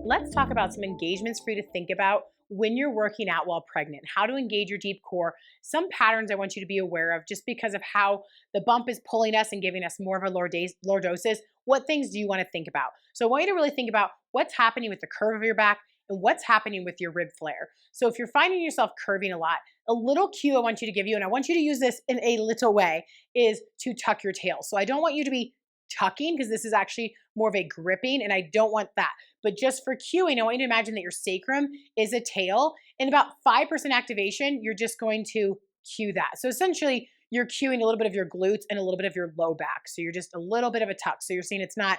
Let's talk about some engagements for you to think about when you're working out while pregnant, how to engage your deep core, some patterns I want you to be aware of just because of how the bump is pulling us and giving us more of a lordosis. What things do you want to think about? So I want you to really think about what's happening with the curve of your back and what's happening with your rib flare. So if you're finding yourself curving a lot, a little cue I want you to give you, and I want you to use this in a little way, is to tuck your tail. So I don't want you to be tucking because this is actually more of a gripping and I don't want that. But just for cueing, I want you to imagine that your sacrum is a tail. In about 5% activation, you're just going to cue that. So essentially, you're cueing a little bit of your glutes and a little bit of your low back. So you're just a little bit of a tuck. So you're seeing it's not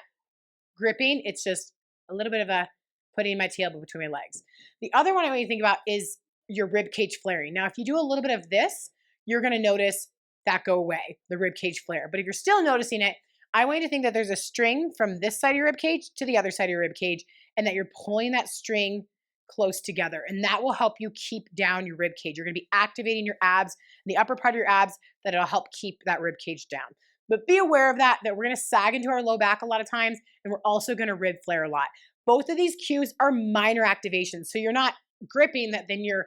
gripping, it's just a little bit of a putting my tail between my legs. The other one I want you to think about is your rib cage flaring. Now, if you do a little bit of this, you're going to notice that go away, the rib cage flare. But if you're still noticing it, I want you to think that there's a string from this side of your rib cage to the other side of your rib cage, and that you're pulling that string close together. And that will help you keep down your rib cage. You're going to be activating your abs, the upper part of your abs, that it'll help keep that rib cage down. But be aware of that we're going to sag into our low back a lot of times, and we're also going to rib flare a lot. Both of these cues are minor activations. So you're not gripping that, then you're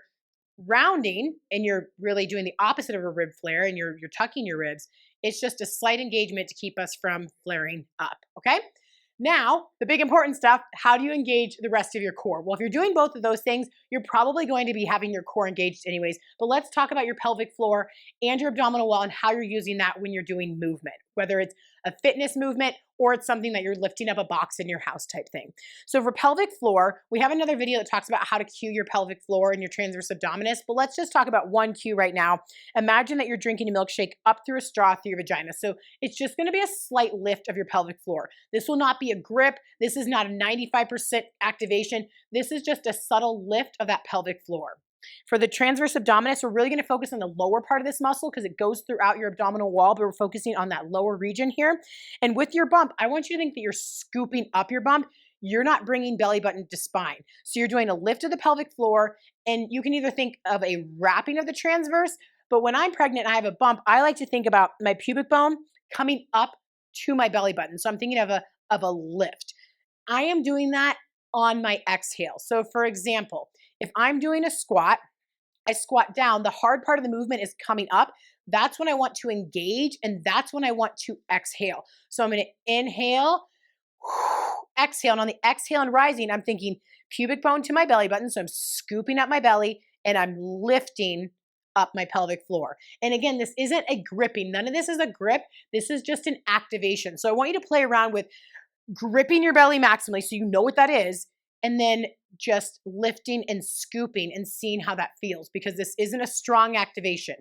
rounding and you're really doing the opposite of a rib flare and you're tucking your ribs. It's just a slight engagement to keep us from flaring up, okay? Now, the big important stuff, how do you engage the rest of your core? Well, if you're doing both of those things, you're probably going to be having your core engaged anyways. But let's talk about your pelvic floor and your abdominal wall and how you're using that when you're doing movement, whether it's a fitness movement or it's something that you're lifting up a box in your house type thing. So for pelvic floor, we have another video that talks about how to cue your pelvic floor and your transverse abdominis, but let's just talk about one cue right now. Imagine that you're drinking a milkshake up through a straw through your vagina. So it's just gonna be a slight lift of your pelvic floor. This will not be a grip. This is not a 95% activation. This is just a subtle lift of that pelvic floor. For the transverse abdominis, we're really going to focus on the lower part of this muscle because it goes throughout your abdominal wall, but we're focusing on that lower region here. And with your bump, I want you to think that you're scooping up your bump. You're not bringing belly button to spine. So you're doing a lift of the pelvic floor, and you can either think of a wrapping of the transverse, but when I'm pregnant and I have a bump, I like to think about my pubic bone coming up to my belly button. So I'm thinking of a lift. I am doing that on my exhale. So for example, if I'm doing a squat, I squat down, the hard part of the movement is coming up. That's when I want to engage, and that's when I want to exhale. So I'm going to inhale, exhale, and on the exhale and rising, I'm thinking pubic bone to my belly button. So I'm scooping up my belly and I'm lifting up my pelvic floor. And again, this isn't a gripping. None of this is a grip. This is just an activation. So I want you to play around with gripping your belly maximally so you know what that is, and then just lifting and scooping and seeing how that feels, because this isn't a strong activation.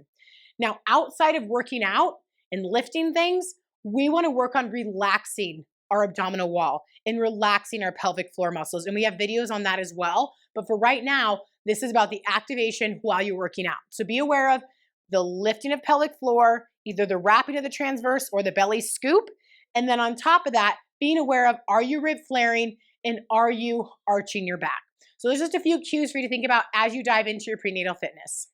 Now, outside of working out and lifting things, we want to work on relaxing our abdominal wall and relaxing our pelvic floor muscles. And we have videos on that as well. But for right now, this is about the activation while you're working out. So be aware of the lifting of pelvic floor, either the wrapping of the transverse or the belly scoop. And then on top of that, being aware of, are you rib flaring and are you arching your back? So there's just a few cues for you to think about as you dive into your prenatal fitness.